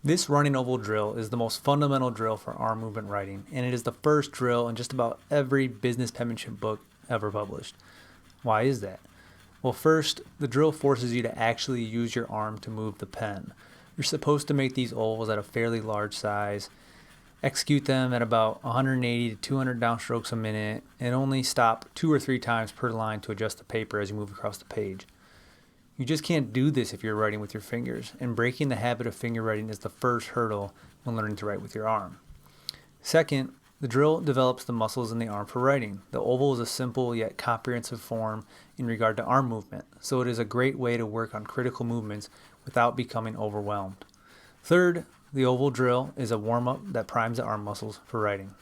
This running oval drill is the most fundamental drill for arm movement writing, and it is the first drill in just about every business penmanship book ever published. Why is that? Well, first, the drill forces you to actually use your arm to move the pen. You're supposed to make these ovals at a fairly large size, execute them at about 180 to 200 downstrokes a minute, and only stop 2 or 3 times per line to adjust the paper as you move across the page. You just can't do this if you're writing with your fingers, and breaking the habit of finger writing is the first hurdle when learning to write with your arm. Second, the drill develops the muscles in the arm for writing. The oval is a simple yet comprehensive form in regard to arm movement, so it is a great way to work on critical movements without becoming overwhelmed. Third, the oval drill is a warm-up that primes the arm muscles for writing.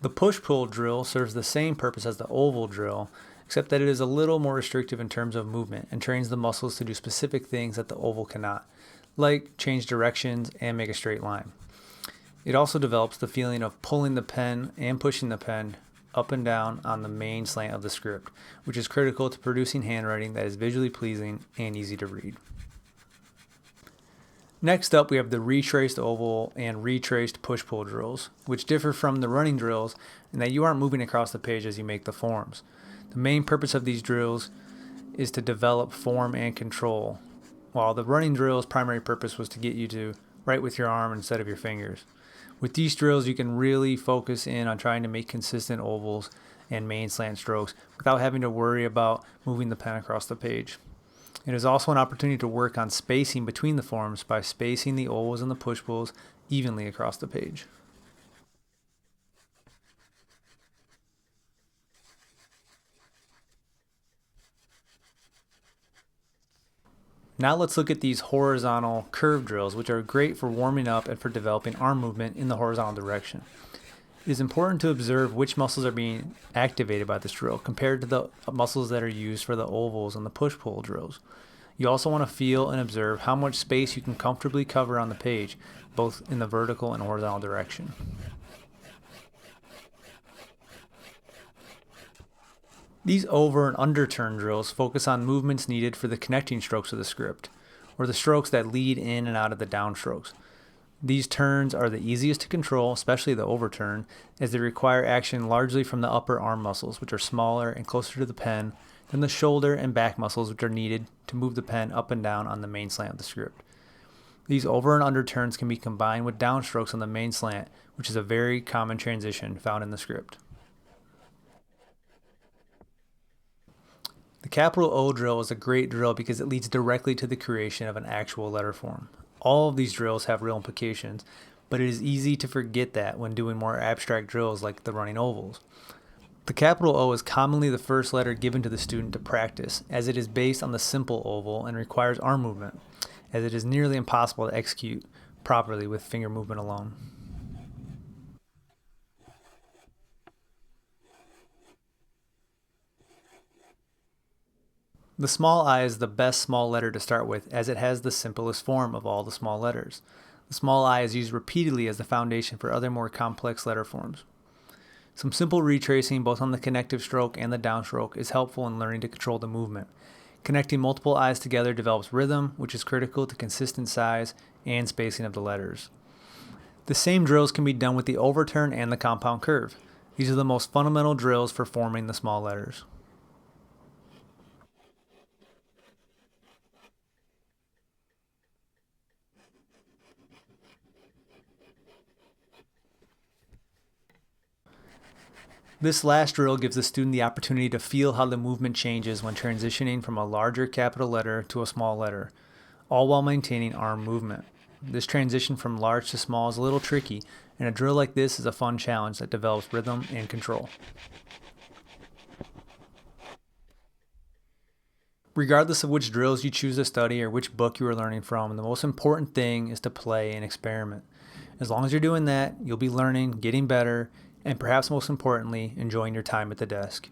The push-pull drill serves the same purpose as the oval drill, except that it is a little more restrictive in terms of movement and trains the muscles to do specific things that the oval cannot, like change directions and make a straight line. It also develops the feeling of pulling the pen and pushing the pen up and down on the main slant of the script, which is critical to producing handwriting that is visually pleasing and easy to read. Next up, we have the retraced oval and retraced push-pull drills, which differ from the running drills in that you aren't moving across the page as you make the forms. The main purpose of these drills is to develop form and control, while the running drill's primary purpose was to get you to write with your arm instead of your fingers. With these drills, you can really focus in on trying to make consistent ovals and main slant strokes without having to worry about moving the pen across the page. It is also an opportunity to work on spacing between the forms by spacing the ovals and the push-pulls evenly across the page. Now let's look at these horizontal curve drills, which are great for warming up and for developing arm movement in the horizontal direction. It is important to observe which muscles are being activated by this drill compared to the muscles that are used for the ovals and the push-pull drills. You also want to feel and observe how much space you can comfortably cover on the page, both in the vertical and horizontal direction. These over and under turn drills focus on movements needed for the connecting strokes of the script, or the strokes that lead in and out of the downstrokes. These turns are the easiest to control, especially the overturn, as they require action largely from the upper arm muscles, which are smaller and closer to the pen, than the shoulder and back muscles, which are needed to move the pen up and down on the main slant of the script. These over and under turns can be combined with downstrokes on the main slant, which is a very common transition found in the script. The capital O drill is a great drill because it leads directly to the creation of an actual letter form. All of these drills have real implications, but it is easy to forget that when doing more abstract drills like the running ovals. The capital O is commonly the first letter given to the student to practice, as it is based on the simple oval and requires arm movement, as it is nearly impossible to execute properly with finger movement alone. The small I is the best small letter to start with, as it has the simplest form of all the small letters. The small I is used repeatedly as the foundation for other more complex letter forms. Some simple retracing both on the connective stroke and the downstroke is helpful in learning to control the movement. Connecting multiple I's together develops rhythm, which is critical to consistent size and spacing of the letters. The same drills can be done with the overturn and the compound curve. These are the most fundamental drills for forming the small letters. This last drill gives the student the opportunity to feel how the movement changes when transitioning from a larger capital letter to a small letter, all while maintaining arm movement. This transition from large to small is a little tricky, and a drill like this is a fun challenge that develops rhythm and control. Regardless of which drills you choose to study or which book you are learning from, the most important thing is to play and experiment. As long as you're doing that, you'll be learning, getting better, and perhaps most importantly, enjoying your time at the desk.